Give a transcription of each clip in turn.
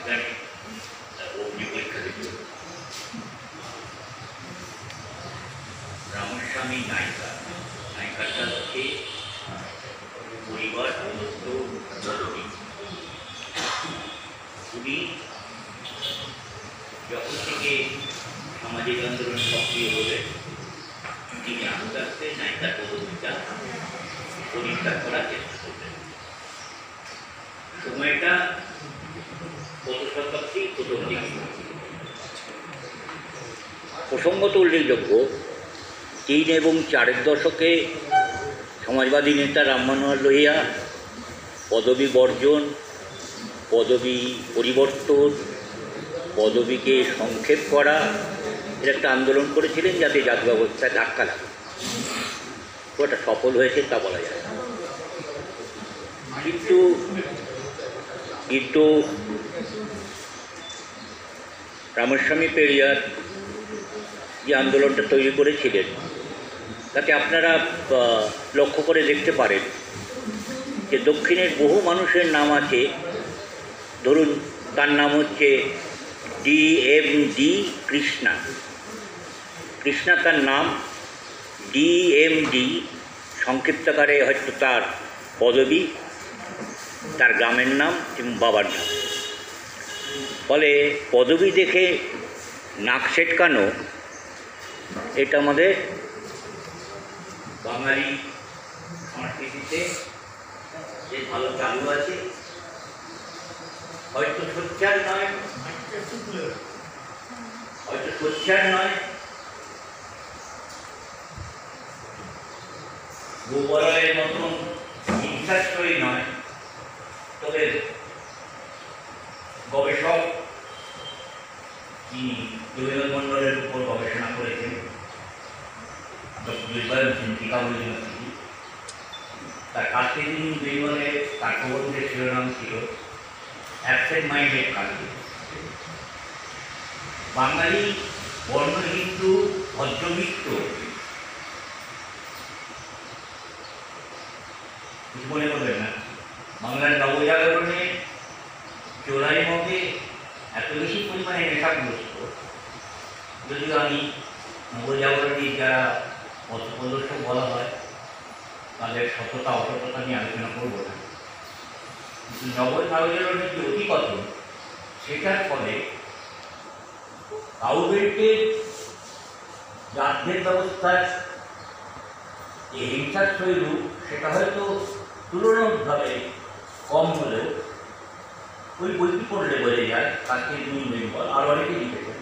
জানি অগ্নি পরীক্ষা দিতে রামস্বামী নায়িকা নায়িকাটা হচ্ছে পরিবার প্রদত্ত জরুরি। উনি যখন থেকে সামাজিক আন্দোলন সক্রিয় হলে তিনি আস্তে আস্তে নায়িকার পদবিটা পরিষ্কার করার চেষ্টা করলেন। সময়টা গত শতাব্দীর প্রথম দিকে। প্রসঙ্গত উল্লেখযোগ্য 3 এবং 4 দশকে সমাজবাদী নেতা রাম মনোহর লোহিয়া পদবী বর্জন, পদবী পরিবর্তন, পদবীকে সংক্ষেপ করা এর একটা আন্দোলন করেছিলেন, যাতে জাতি ব্যবস্থায় ধাক্কা লাগে। ওটা সফল হয়েছে তা বলা যায়। কিন্তু রামস্বামী পেরিয়ার যে আন্দোলনটা তৈরি করেছিলেন, তাতে আপনারা লক্ষ্য করে দেখতে পারেন যে দক্ষিণের বহু মানুষের নাম আছে। ধরুন, তার নাম হচ্ছে DMD কৃষ্ণা। কৃষ্ণা তার নাম, DMD সংক্ষিপ্তকারে হয়তো তার পদবী, তার গ্রামের নাম এবং বাবার নাম। ফলে পদবী দেখে নাক সেটকানো এটা আমাদের বাঙালি সংস্কৃতিতে যে ভালো চালু আছে। হয়তো সোচ্চার নয়, গোবরের মতন হিংসাশ্রয়ী নয়, তবে গবেষক যিনি যোগেন্দ্র মণ্ডলের উপর গবেষণা করেছেন, তার কাছ থেকে তিনি বেঙ্গলে তার প্রবন্ধের শিরোনাম ছিল অ্যাবসেন্ট মাইন্ডেড কালচার। বাঙালি বর্ণ হিন্দু ভদ্রমিত্র কিছু মনে করবেন না। বাংলার নবজাগরণে চোরাই মধ্যে এত বেশি পরিমাণে নেশাগ্রস্ত, যদিও আমি নবজাগরণী যারা পথপ্রদর্শক বলা হয় তাদের সততা অসততা নিয়ে আলোচনা করব না। কিন্তু নবজাগরণের যে অধিকতন, সেটার ফলে কাউবেল্টের জাতভেদ ব্যবস্থার যে হিংসাশ্রয়ী রূপ, সেটা হয়তো তুলনামূলকভাবে কম হলেও ওই বইটি পড়লে বোঝা যায়। কাজকে নিউ বেঙ্গল আরও অনেকেই লিখেছেন,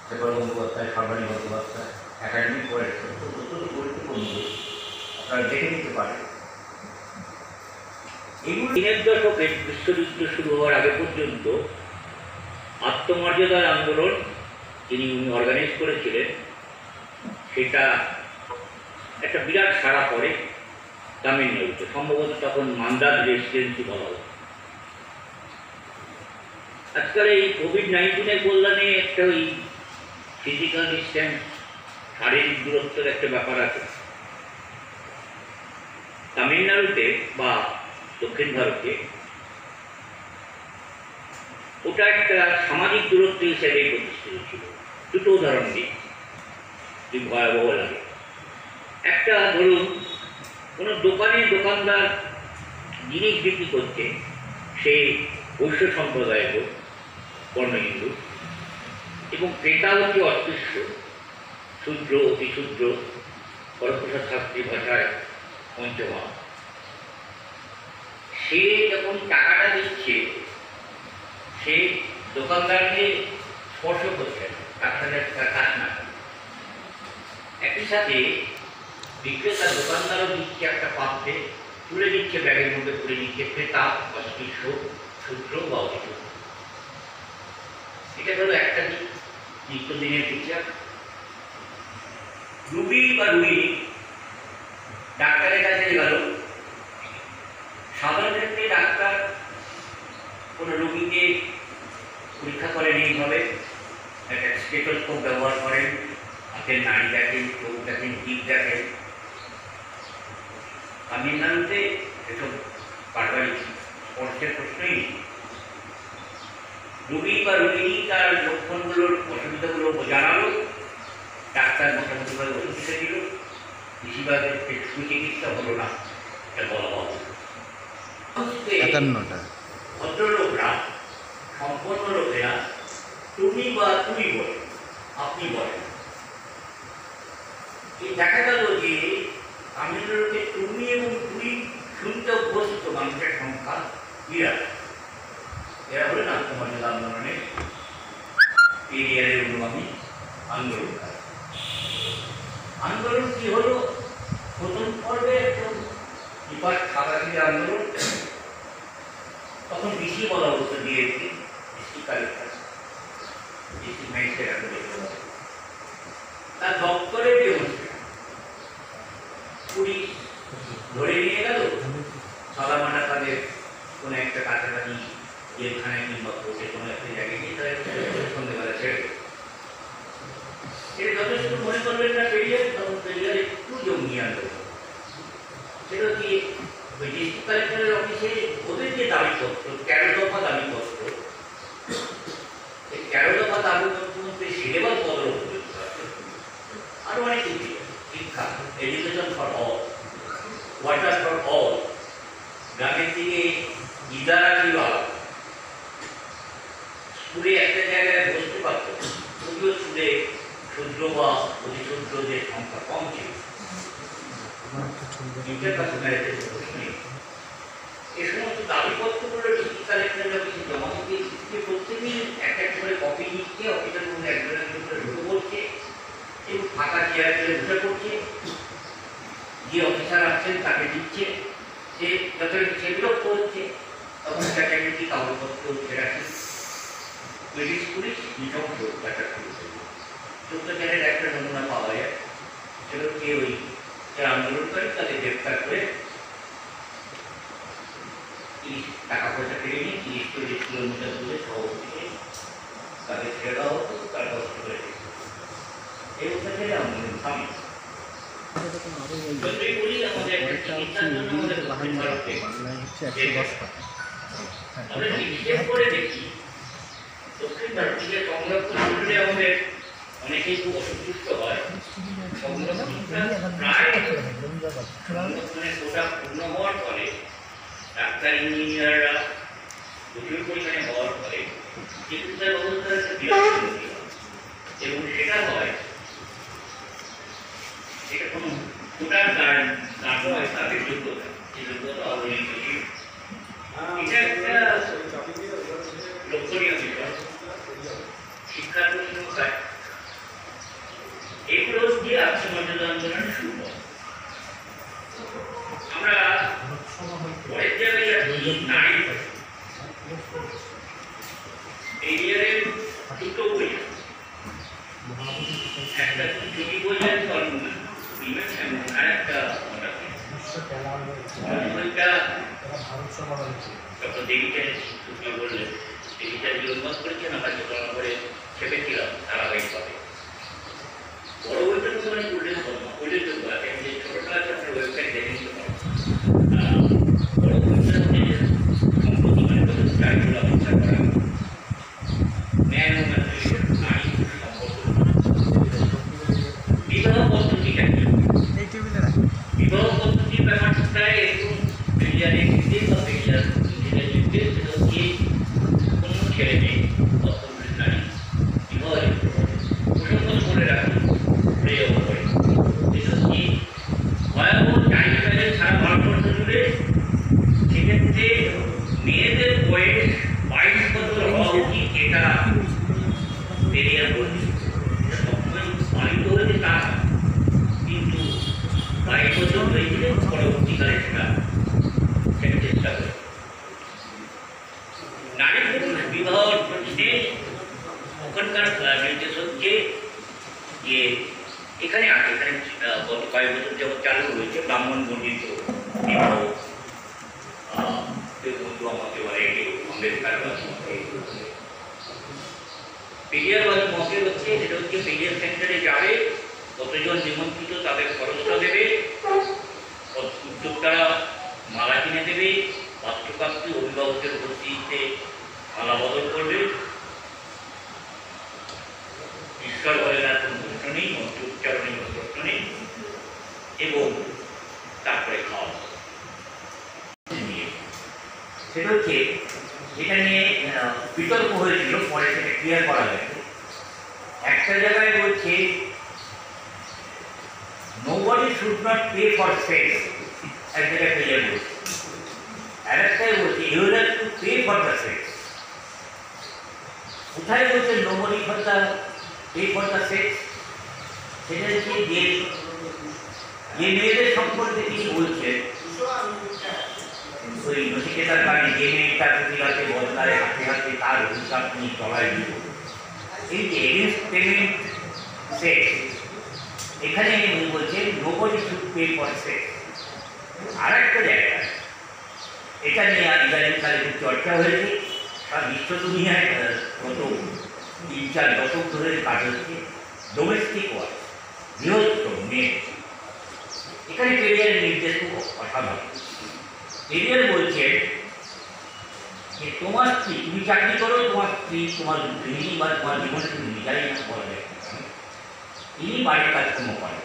শেখর বন্দ্যোপাধ্যায়, সর্বাণী বন্দ্যোপাধ্যায়, একাডেমিক পড়েছেন। তো গুরুত্বপূর্ণ আপনারা দেখে নিতে পারেন। এগুলো 3 দশকে বিশ্বযুদ্ধ শুরু হওয়ার আগে পর্যন্ত আত্মমর্যাদার আন্দোলন যিনি অর্গানাইজ করেছিলেন, সেটা একটা বিরাট সাড়া পড়ে তামিলনাড়ুতে। সম্ভবত তখন মান্দার রেসিডেন্সি বলা হতো। আজকাল এই কোভিড-19 কল্যাণে একটা ওই ফিজিক্যাল ডিস্টেন্স, শারীরিক দূরত্বের একটা ব্যাপার আছে। তামিলনাড়ুতে বা দক্ষিণ ভারতে ওটা একটা সামাজিক দূরত্ব হিসেবে প্রতিষ্ঠিত ছিল। দুটো উদাহরণ দিই, খুব ভয়াবহ লাগে। একটা ধরুন, কোনো দোকানদার জিনিস বিক্রি করছে, সে বৈশ্য সম্প্রদায়ের লোক, বর্ণ হিন্দু, এবং ক্রেতা হচ্ছে অস্পৃশ্য, শূদ্র, অতিশূদ্র, হরপ্রসাদ শাস্ত্রী ভাষায় পঞ্চমা। সে যখন টাকাটা দিচ্ছে, সে দোকানদারকে স্পর্শ করছে না, তার সাথে তার কাজ না। একই সাথে বিক্রেতা দোকানদারও দিচ্ছে একটা পাত্রে, তুলে দিচ্ছে, ব্যাগের মধ্যে করে নিচ্ছে ক্রেতা অস্পৃশ্য, শূদ্র বা অতিশূদ্র। এটা হলো একটা দিক, নিত্যদিনের বিচার। রুগী বা রুগী ডাক্তারের কাছে গেল। সাধারণ ক্ষেত্রে ডাক্তার কোনো রোগীকে পরীক্ষা করেন এইভাবে, একটা স্টেথোস্কোপ ব্যবহার করেন, হাতের নাড়ি দেখেন, চোখ দেখেন, জিভ দেখেন। তামিলনাড়ুতে এসব পারিবারিক স্পর্শের প্রশ্নই নেই। রোগী বা রোগিনী তার লক্ষণগুলোর অসুবিধাগুলো জানালো, ডাক্তার মোটামুটিভাবে ওষুধ লিখে দিল, বেশিরভাগের সুচিকিৎসা হলো না, এটা বলা হবে। ভদ্রলোকরা, সম্পন্ন লোকেরা তুমি বা তুমি বলে, আপনি বলেন। এই দেখা গেল যে তামিলনাড়ুতে তুমি এবং তুমি শুনতে অভ্যস্ত মানুষের সংখ্যা বিরাট। এরা হলেন আত্মমর্যাদা আন্দোলনের পেরিয়ারের অনুগামী আন্দোলনকারী। আন্দোলন কি হলো? প্রথম পর্বে একদম বিপাক সাদাশির আন্দোলন, তখন বেশি বলা হতো দিয়েছি ডিস্ট্রিক্ট কালেক্টর, ডিস্ট্রিক্ট ম্যাজিস্ট্রেট এখন দেখতে পাবে। তার দপ্তরে ডেমনস্ট্রেশন, পুলিশ ধরে নিয়ে গেল, সাদামাটা তাদের কোনো একটা কাছাকাছি জেলখানায় কিংবা কোর্টে কোনো একটা জায়গায় গিয়ে তাদের সন্ধ্যেবেলা ছেড়ে দেবে। এটা যথেষ্ট মনে করবেন না পেরিয়ার, তখন পেরিয়ার একটু জঙ্গি আন্দোলন। সেটা কি ওই ডিস্ট্রিক্ট কালেক্টরের অফিসে ওদের যে দাবিপত্র, 13 দফা দাবিপত্র, এই 13 দফা দাবিপত্র মধ্যে সিলেবাস বদল হতে আরো অনেক কিছু, শিক্ষা, education for all, water for all, গ্রামের দিকে ইদারা বিভাগ, স্কুলে একটা জায়গায় বসতে পারত, যদিও স্কুলে শূদ্র বা অতিশূদ্রদের সংখ্যা কম ছিল। এই সমস্ত দাবিপত্রগুলো ডিস্ট্রিক্ট কালেক্টরের অফিসে জমা দিতে প্রত্যেকেই এক এক করে কপি নিচ্ছে, অফিসের মধ্যে একজনের ক্ষেত্রে ঢুকে পড়ছে এবং ফাঁকা চেয়ার করে বসে পড়ছে, যে অফিসার আসছেন তাকে দিচ্ছে, যে যথারীতি সে বিরক্ত হচ্ছে, তখন ক্যাটাগরি কাগজপত্র উঠে রাখে। ব্রিটিশ পুলিশ নৃশংস একটা পুলিশ সত্যচারের একটা নমুনা পাওয়া যায়, সেটা হচ্ছে ওই যারা আন্দোলনকারী তাদের গ্রেপ্তার করে টাকা পয়সা কেড়ে নিয়ে 30-40 কিলোমিটার দূরে শহর থেকে তাদের ছেড়ে দেওয়া হতো, তার কষ্ট করে এই অত্যাচারে আন্দোলন থামে। আমরা বিশেষ করে দেখি দক্ষিণ ভারতীয় সংরক্ষণ করলে আমাদের অনেকেই খুব অসন্তুষ্ট হয়। সংরক্ষণটা প্রায় সংরক্ষণের কোটা পূর্ণ হওয়ার পরে ডাক্তার ইঞ্জিনিয়াররা প্রচুর পরিমাণে হওয়ার পরে চিকিৎসা ব্যবস্থার একটা বিরাট উন্নতি হয় এবং সেটা হয়, এটা কোনো কোটার কাজ হয় তাদের যোগ্যতা, যে যোগ্যতা অবনীত ছিল। এটা একটা লক্ষণীয় বিষয়। শিক্ষার প্রশ্নটায় এগুলো দিয়ে আত্মমর্যাদা আন্দোলন শুরু হয়। আমরা পরের জায়গায় যাচ্ছি নারী এরিয়ারের দুটো বই, একটা ছুটি বই আছে অলমোস্ট আর একটা বইটা ডক্টর দেবিচার বললেন, দেবিচার যে অনুবাদ করেছেন আমরা চলনা করে ছেপেছিলাম ধারাবাহিকভাবে। বড় বইটা তো মানে উল্লেখযোগ্য আছে, যে ছোটটা আছে আপনার ওয়েবসাইট দেখে নিতে পারেন। বড় বইটা সম্প্রতি মানে চারিগুলো আবিষ্কার করা ন্যায় এবং নারী সম্পর্ক বিবাহ পদ্ধতিটা কি, বিবাহ পদ্ধতির ব্যাপারটায় এরকম পেরিয়ারের ক্ষেত্রে বা পেরিয়ার ইঞ্জিনিয়ারের ক্ষেত্রে সেটা হচ্ছে কোনো ছেলে মেয়ে অত্যন্ত নারী বিবাহের প্রসঙ্গ করে রাখি হয়ে যাবো পরে। সেটা হচ্ছে ভয়াবহ চাইল্ড ম্যারেজ সারা ভারতবর্ষ জুড়ে। সেক্ষেত্রে মেয়েদের বয়স 22 বছর হওয়া উচিত, এটা পেরিয়ার বলছে। সবসময় পালিত হয়েছে তা, কিন্তু 22 বছর হয়েছিল পরবর্তীকালে সেটা চেষ্টা করে। নারী পুরুষ বিবাহ প্রশ্নে ওখানকার নির্দেশ হচ্ছে যে এখানে আছে, এখানে গত কয়েক বছর যাবৎ চালু হয়েছে ব্রাহ্মণ বর্ণিত বিবাহ। বন্ধু আমাকে বলে আম্বেদকারবাদী মতে, পেরিয়ারবাদী মতে হচ্ছে সেটা হচ্ছে পেরিয়ার সেন্টারে যাবে, কতজন নিমন্ত্রিত তাদের খরচটা দেবে, উদ্যোক্তারা মালা কিনে দেবে, পাত্রপাত্রী অভিভাবকের উপস্থিতিতে মালা বদল করবে, বিতর্ক হয়েছিল, পরে সেটা ক্লিয়ার করা গেছে। একটা জায়গায় বলছে nobody should not pay for sex, এক জায়গায় ক্লিয়ার বলছে। আর একটাই বলছে you have to pay for the sex। কোথায় বলছে nobody for the pay for the sex? সেটা হচ্ছে যে মেয়েদের সম্পর্কে তিনি বলছেন, ওই নচিকেতার গানে যে মেয়েটা প্রতিরাতে বদলায় হাতে হাতে তার অভিশাপ নিয়ে চলায় দিব, এই যে এগেন্স্ট পেমেন্ট সেক্স, এখানে উনি বলছেন nobody should pay for sex। আর একটা জায়গা এটা নিয়ে ইদানিংকালে খুব চর্চা হয়েছে, সারা বিশ্ব দুনিয়ায় গত 3-4 দশক ধরে কাজ হচ্ছে ডোমেস্টিক ওয়ার্ক, গৃহস্থ মেয়ে। এখানে পেরিয়ারের নির্দেশ খুব অসাধারণ। পেরিয়ার বলছেন যে তোমার স্ত্রী, তুমি চাকরি করো, তোমার স্ত্রী তোমার গৃহিণী বা তোমার জীবনসঙ্গী যাই না বলা যায়, তিনি বাড়ির কাজকর্ম করেন,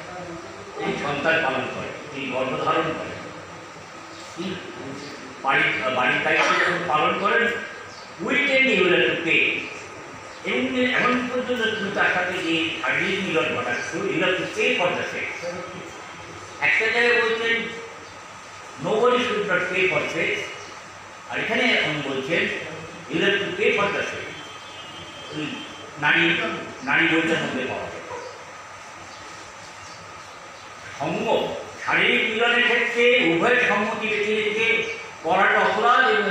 তিনি সন্তান পালন করেন, তিনি গর্ভধারণ করেন, তিনি বাড়ির দায়িত্ব যখন পালন করেন উইকেন্ড ইউল টু পে। এমন পর্যন্ত তুমি তার সাথে যে শারীরিক মিলন ঘটাচ্ছ you'll to pay for the sex. একটা জায়গায় বলছেন nobody should not pay for sex, আর এখানে এখন বলছেন you'll to pay for the sex. নারী বইটার মধ্যে পাওয়া যায় সঙ্গ, শারীরিক মিলনের ক্ষেত্রে উভয় সম্মতি বেঁচে রেখে করাটা অপরাধ এবং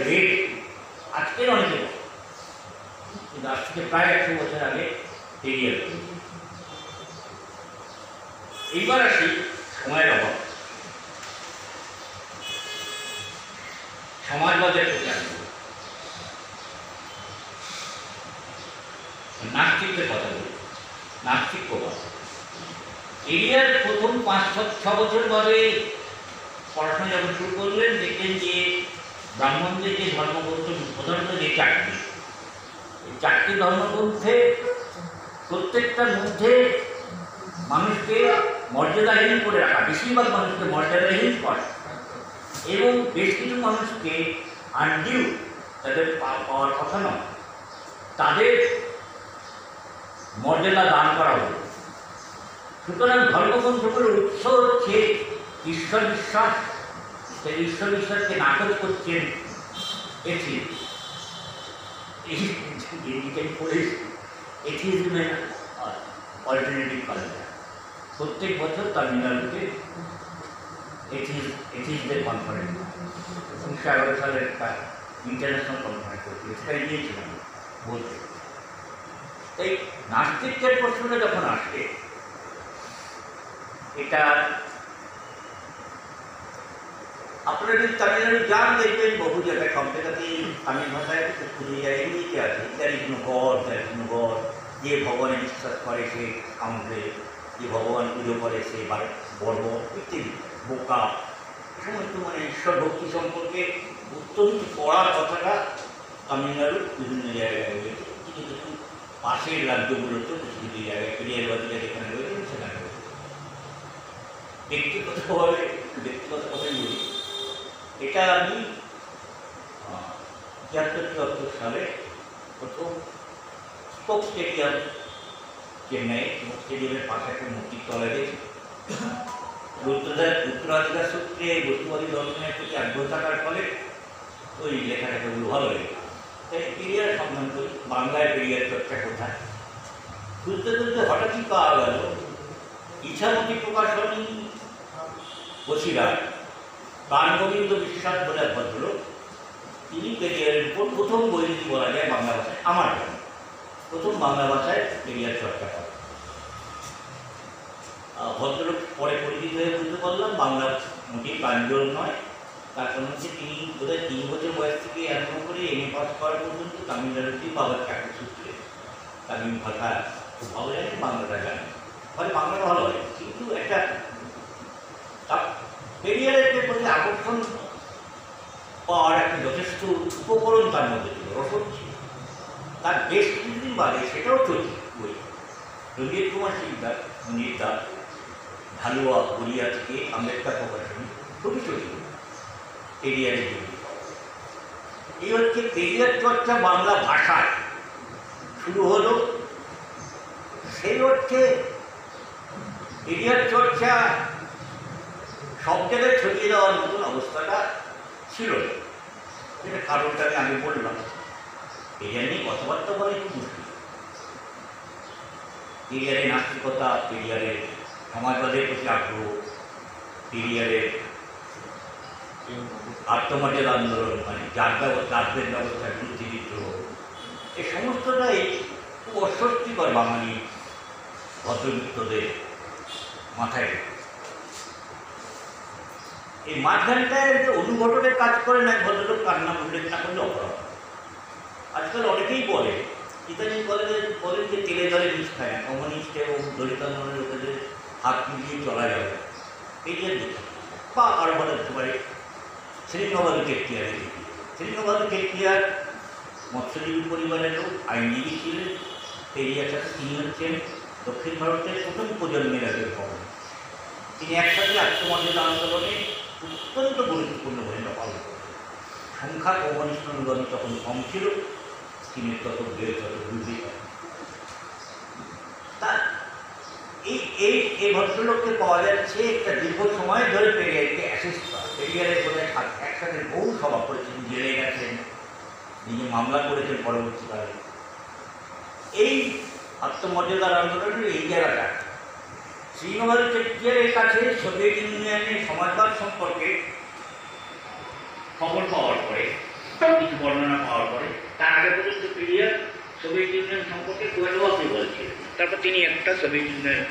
রেট আজকের অনেকে, কিন্তু আজ থেকে প্রায় 100 বছর আগে এগিয়ে গেল। এইবার আসি সময়ের অভাব, সমাজবাদের প্রতি আগ্রহ, নাস্তিকদের কথা বলি, নাস্তিক প্রভাব। এরিয়ার প্রথম 5-6 বছর বাদে পড়াশোনা যখন শুরু করলেন দেখলেন যে ব্রাহ্মণদের যে ধর্মগ্রন্থ প্রধানত যে 4টি, এই 4টি ধর্মগ্রন্থে প্রত্যেকটার মধ্যে মানুষকে মর্যাদাহীন করে রাখা, বেশিরভাগ মানুষকে মর্যাদাহীন করে এবং বেশ কিছু মানুষকে আনডিউ, তাদের পাওয়ার কথা নয়, তাদের মর্যাদা দান করা হলো। সুতরাং ধর্মগ্রন্থগুলোর উৎস হচ্ছে ঈশ্বর বিশ্বাস। সেই ঈশ্বর বিশ্বাসকে নাকচ করছেন এথিজমের অল্টারনেটিভ কালচার। প্রত্যেক বছর তামিলনাড়ুতে এথিজদের কনফারেন্স 1911 সালের একটা ইন্টারন্যাশনাল কনফারেন্স হচ্ছিল, সেখানে গিয়েছিলাম বলতে। এই নাস্তিকের প্রশ্নটা যখন আসে, এটা আপনারা যদি তামিলনাড়ু যান দেখবেন বহু জায়গায় সব জায়গাতেই তামিল ভাষায় খুঁজে যায় এমনিতে আছে, there is no God, there is no God. যে ভগবানে বিশ্বাস করে সে কামড়ে, যে ভগবান পুজো করে সে বর্ব ইত্যাদি, বোকা, সমস্ত মানে ঈশ্বর ভক্তি সম্পর্কে অত্যন্ত পড়ার কথাটা তামিলনাড়ুর বিভিন্ন জায়গায় রয়েছে। কিছু কিছু পাশের রাজ্যগুলোতেও কিছু কিছু জায়গায় পেরিয়ারবাদীরা যেখানে রয়েছে সেখানে রয়েছে। ব্যক্তিগত কথাই বলি, এটা আমি 73-74 সালে প্রথম স্পোক স্টেডিয়াম চেন্নাই, স্টেডিয়ামের পাশে একটা মূর্তির তলায় দেখি। উত্তরাধিকার সূত্রে বস্তুবাদী দর্শনের প্রতি আগ্রহ থাকার ফলে ওই লেখাটাগুলো ভালো লাগে। তাই পেরিয়ার সন্ধান করি, বাংলায় পেরিয়ার চর্চা কোথায় খুঁজতে খুঁজতে হঠাৎই পাওয়া গেল ইচ্ছামতি প্রকাশনী বসিরহাট, প্রাণগোবিন্দ বিশ্বাস বলে ভদ্রলোক, তিনি পেরিয়ারের উপর প্রথম বই বলা যায় বাংলা ভাষায়, আমার জন্য প্রথম বাংলা ভাষায় পেরিয়ার চর্চা করে। ভদ্রলোক পরে পরিচিত হয়ে বুঝতে পারলাম বাংলা মোটেই প্রাঞ্জল নয়। তার কারণ হচ্ছে তিনি বোধহয় 3 বছর বয়স থেকে আরম্ভ করে MA পাস করা পর্যন্ত তামিলনাড়ুতেই বাবার চাকরি সূত্রে তামিল ভাষা খুব ভালো জানেন, বাংলাটা জানেন, ফলে বাংলাটা ভালো হয়। কিন্তু একটা পেরিয়ারের প্রতি আকর্ষণ পাওয়ার একটা যথেষ্ট উপকরণ তার মধ্যে ছিল, রসদ ছিল। তার বেশ কিছুদিন বাদে সেটাও চলছে বই। রঞ্জিত কুমার শিকদার, মনিরদা, ঢালুয়া গড়িয়া থেকে আম্বেদকর প্রকাশনী, খুবই চলছিল পেরিয়ারের বই। এই হচ্ছে পেরিয়ার চর্চা বাংলা ভাষায় শুরু হলো। সেই অর্থে পেরিয়ার চর্চা সব জায়গায় ছড়িয়ে দেওয়ার মতন অবস্থাটা ছিল না। এটা কারণটা আমি আগে বললাম। পেরিয়ার নিয়ে কথাবার্তা বলে খুব মুশকিল। পেরিয়ারের নাস্তিকতা, পেরিয়ারের সমাজবাদের প্রতি আগ্রহ, পেরিয়ারের আত্মমর্যাদা আন্দোলন, মানে জাতদের ব্যবস্থার বিরুদ্ধে বিদ্রোহ, এই সমস্তটাই খুব অস্বস্তিকর বাঙালি ভদ্রমিত্রদের মাথায়। এই মাঝখানটায় যে অনুঘটনের কাজ করে না, ভদ্রলোক কান্না উল্লেখ না করলে অপরাধ। আজকাল অনেকেই বলে, ইতালি বলেন যে তেলে জলে মিশ খায় না, কমিউনিস্ট এবং দলিত আন্দোলনের লোকেদের হাত মিলিয়ে চলা যাবে। পেরিয়ার দেখে বা আরো বলা যেতে পারে শ্রীনবাদু কেটিয়ারে। শ্রীনবাদু কেটিয়ার মৎস্যজীবী পরিবারের লোক, আইনজীবী ছিলেন। পেরিয়ার সাথে তিনি হচ্ছেন দক্ষিণ ভারতের প্রথম প্রজন্মের একজন কবি। তিনি একসাথে আত্মমর্যাদা আন্দোলনে অত্যন্ত গুরুত্বপূর্ণ ভূমিকা পালন করতেন। সংখ্যা কমিউনিস্ট অনুগামী তখন কম ছিল, তিনি তত বৃদ্ধি করেন। তা এই ভদ্রলোককে পাওয়া যাচ্ছে একটা দীর্ঘ সময় ধরে পেরিয়ারকে অ্যাসিস্ট করা। পেরিয়ারের বোধহয় একসাথে বহু সভা করেছেন, জেলে গেছেন, নিজে মামলা করেছেন পরবর্তীকালে। এই আত্মমর্যাদার আন্দোলনের এই জায়গাটা শ্রীনবাদু চেটিয়ারের কাছে সোভিয়েত ইউনিয়নের সমাজবাদ সম্পর্কে খবর পাওয়ার পরে, কিছু বর্ণনা পাওয়ার পরে, তার আগে পর্যন্ত পেরিয়ার সোভিয়েত ইউনিয়ন সম্পর্কে খুব একটা ওয়াকি বলছিলেন। তারপর তিনি একটা সোভিয়েত ইউনিয়ন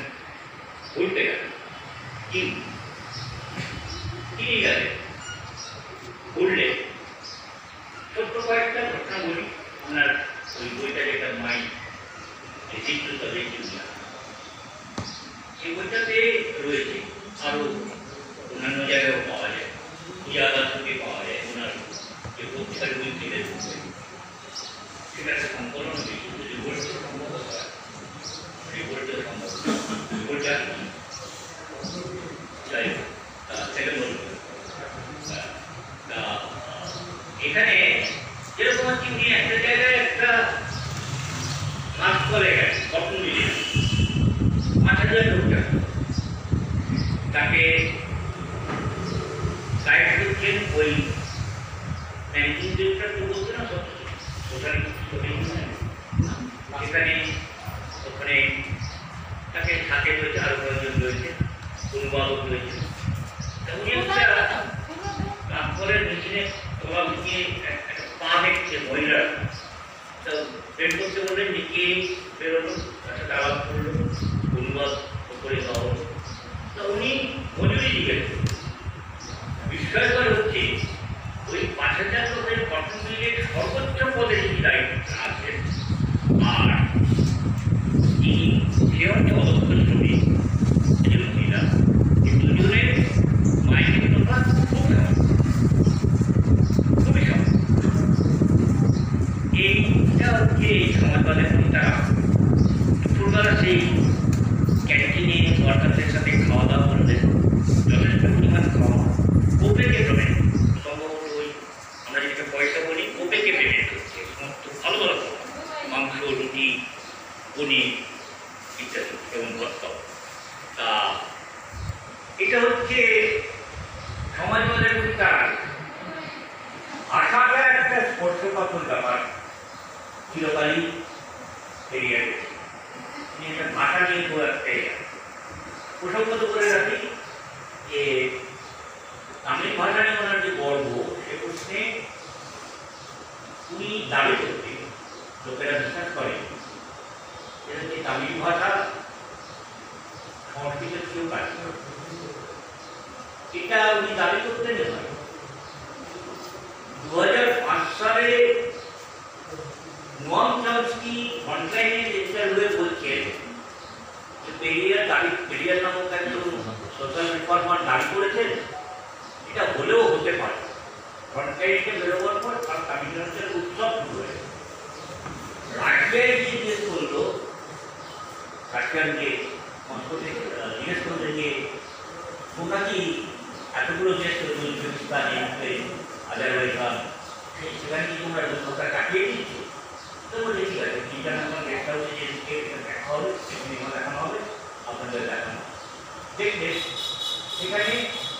বলতে গেলেন, তিনি গেলেন বললে ছোট্ট কয়েকটা ঘটনা বলি। আপনার ওই বইটা যেটা মাই চিত্র সোভিয়েত ইউনিয়ন, সেই বইটাতে রয়েছে, আরো অন্যান্য জায়গায়ও পাওয়া যায়, ইয়াদা থেকে পাওয়া যায়। ওনার যে পত্রিকার বই থেকে সেটা একটা সংকলন হয়েছে, রিভোল্ট সম্ভব হয়, রিভোল্টের সম্ভব রিভোল্টটা যাই হোক, সেটা বলবো। এখানে যেরকম হচ্ছে উনি একটা জায়গায় একটা মাছ করে গেছে, কখন মিলে ৫,০০০ লোকটা তাকে গাইড করছেন। ওই ব্যাংকিং ডিরেক্টর তো বলছে না, সেখানে ওখানে তাকে সাথে রয়েছে, আরো কয়েকজন রয়েছে, অনুবাদক রয়েছে। উনি একটা কাপড়ের মেশিনে কলা মিশিয়ে একটা পা দেখছে মহিলা, তো বের করতে বললেন যে কে বেরোলো, একটা দাওয়াত করলো, অনুবাদ করে দেওয়া হলো। তো উনি মজুরি জিজ্ঞেস করলেন। বিস্ময়কর হচ্ছে ওই ৫,০০০ লোকের কটন মিলের সর্বোচ্চ পদে যিনি দায়িত্ব আছেন, আর তিনি সে হচ্ছে অদক্ষ শ্রমিক মহিলা, এই দুজনের মাইনের তফাৎ খুবই সব। এইটা হচ্ছে এই সমাজবাদের তারা দুপুরবেলা সেই ক্যান্টিনে ওয়ার্কারদের সাথে খাওয়া দাওয়া করলেন, যথেষ্ট পরিমাণ খাওয়া, ওপেকে পেমেন্ট, সম্ভবত ওই আমরা যেটাকে পয়সা বলি, ওপেকে পেমেন্ট হচ্ছে, সমস্ত ভালো ভালো খাওয়া, মাংস, রুটি, পনির ইত্যাদি এবং ভর্তা। তা এটা হচ্ছে সমাজবাদের তার ভাষাটা একটা স্পর্শকাতর ব্যাপার চিরকালই পেরিয়ে গেছে। একটা ভাষা নিয়ে খুব একটা প্রসঙ্গত করে রাখি যে তামিল ভাষা নিয়ে ওনার যে গর্ব, সে প্রশ্নে উনি দাবি করতেন, লোকেরা বিশ্বাস করে যে তামিল ভাষা সংস্কৃতের কেউ কাছে, এটা উনি দাবি করতেন। 2005 সালে নোয়াম চমস্কি অনলাইনে লেকচার হয়ে বলছেন যে পেরিয়ার নামক একজন সোশ্যাল রিফর্মার দাবি করেছেন, এটা হলেও হতে পারে। ফ্রন্টলাইনে বেরোবার পর তামিলনাড়ুর উৎসব শুরু হয়েছে। রাশিয়ায় গিয়ে জিজ্ঞেস করলো, রাশিয়ানকে জিজ্ঞেস করলে যে তোমরা কি এতগুলো দেশ, উজবেকিস্তান, ইউক্রেন, আজারবাইজান, সেখানে কি তোমরা দুঃখটা কাটিয়ে দিচ্ছ? তো বলে ঠিক আছে, ইন্টারন্যাশনাল গেস্ট হাউসে যেদিকে দেখা হবে সিনেমা দেখানো হবে, আপনাদের দেখানো দেখবে সেখানে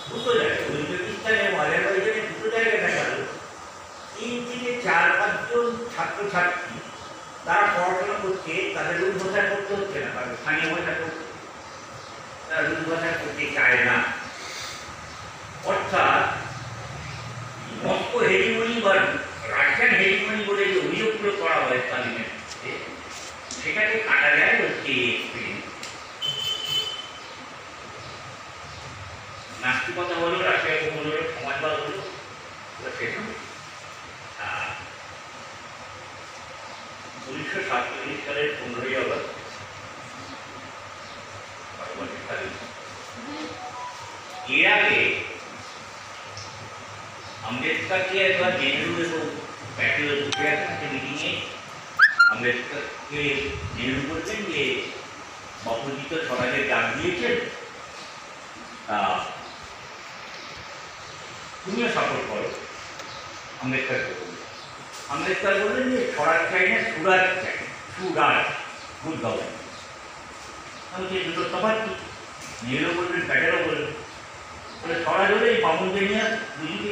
দুটো জায়গায় উজবেকিস্তানে আজারবাইজানে দুটো জায়গায় দেখালো 3 থেকে 4-5 জন ছাত্রছাত্রী তারা পড়াশোনা করছে, তাদের রুশ ভাষা করতে হচ্ছে না, তাদের স্থানীয় ভাষা করছে, তারা রুশ ভাষা করতে চায় না। অর্থাৎ মস্কো হেজিমনি বা রাশিয়ান হেজিমনি বলে যে অভিযোগগুলো করা হয় স্টালিনের ক্ষেত্রে, সেটাকে কাটা যায় হচ্ছে এই এক্সপেরিমেন্ট। নাস্তিকতা হলো, রাশিয়া কমল হলো, সমাজবাদ হলো, শেষ হবে। 1947 সালের 15ই আগস্ট এর আগে আম্বেদকরকে একবার নেহরু এবং প্যাটেল উঠে একটা মিটিংয়ে আম্বেদকরকে নেহরু বলছেন যে বাপুজি তো স্বরাজের ডাক দিয়েছেন, তুমিও সাপোর্ট করো। আম্বেদকর বললেন যে স্বরাজ চাই না, সুরাজ চাই, সুরাজ গুড গভর্নমেন্ট। আমি যে দুটো তফাৎ কি? নেহরু বললেন, প্যাটেলও বললেন, বলে স্বরাজ হলে এই মামুনদের নিয়ে দুজনকে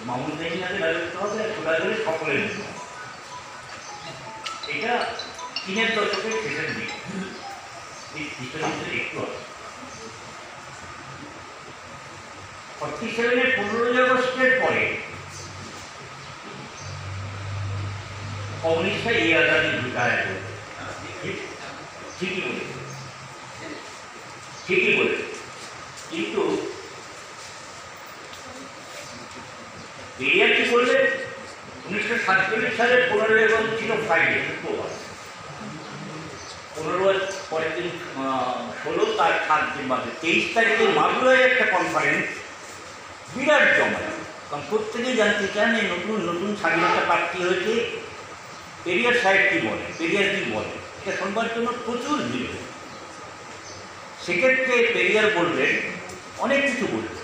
মামুনদের নিয়ে ব্যবস্থা হবে, আর সুরাজ হলে সকলের নিতে হবে। এটা 3-এর দশকের শেষের দিকে, এই ভিতরে একটু আছে। 47-এর 15ই আগস্টের পরে কমিউনিস্টরা এই আজাদি ঢুকায় করবে, ঠিকই বলে, কিন্তু পেরিয়ার কি করলে 1947 সালের 15ই আগস্ট ছিল ফ্রাইডে, শুক্রবার। 15 পরের দিন 16 তার 7 দিন বাদে 23 তারিখে মাগুরায় একটা কনফারেন্স, বিরাট জমা। কারণ প্রত্যেকেই জানতে চান এই নতুন নতুন স্বাধীনতা প্রাপ্তি হয়েছে, পেরিয়ার সাহেব কী বলে, পেরিয়ার কী বলে, এটা শুনবার জন্য প্রচুর ভিড়। সেক্ষেত্রে পেরিয়ার বলবেন, অনেক কিছু বলবেন,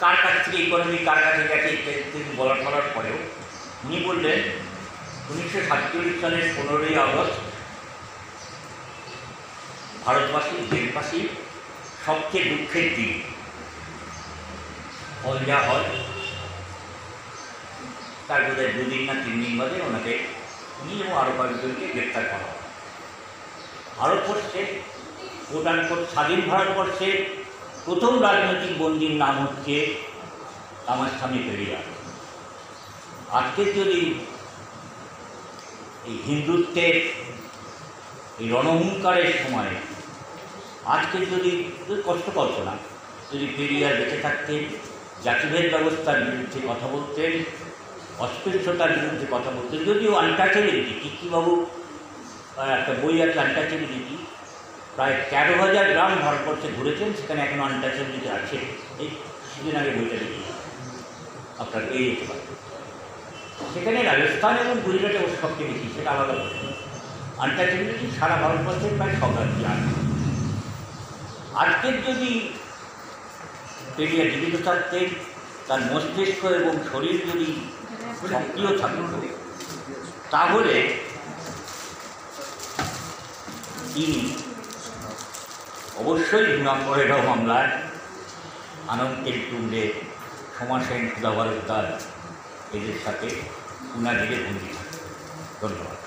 কার কাছ থেকে ইকোনমি কার কাছে গেছে ইত্যাদি বলার পরেও উনি বললেন 1947 সালের 15ই আগস্ট ভারতবাসীর, দেশবাসীর সবচেয়ে দুঃখের দিন। ফল যা হয় তার বোধহয় 2 দিন না 3 দিন বাদে ওনাকে উনি এবং আরও কয়েকজনকে গ্রেপ্তার করা হয়। ভারতবর্ষে কোট স্বাধীন ভারতবর্ষের প্রথম রাজনৈতিক বন্দীর নাম হচ্ছে রামাস্বামী পেরিয়ার। আজকের যদি এই হিন্দুত্বের এই রণহুঙ্কারের সময় আজকের যদি কষ্ট কল্পনা, যদি পেরিয়ার বেঁচে থাকতেন, জাতিভেদ ব্যবস্থার বিরুদ্ধে কথা বলতেন, অস্পৃশ্যতার বিরুদ্ধে কথা বলতেন, যদিও আনটাচেবিলিটি, টিকিবাবু একটা বই আছে আনটাচেবিলিটি, প্রায় 13,000 গ্রাম ভারতবর্ষে ঘুরেছেন, সেখানে এখনও আনটাচেবিলিটি আছে। এই কিছুদিন আগে বইটা দেখি, আপনার পেয়ে যেতে পারে। সেখানে রাজস্থান এবং গুজরাটে ওর সবচেয়ে বেশি, সেটা আলাদা বলে। আনটাচেবিলিটি সারা ভারতবর্ষের প্রায় সব রাজ্যে আছে। আজকের যদি পেরিয়ার জীবিত থাকতেন, তার মস্তিষ্ক এবং শরীর যদি সক্রিয় থাকত, তাহলে তিনি অবশ্যই ভীমাঙ্করের মামলার আনন্দের টুন্ডে সমাসেন সুধাভারদ্দার এদের সাথে উনাদের বন্দী থাকে। ধন্যবাদ।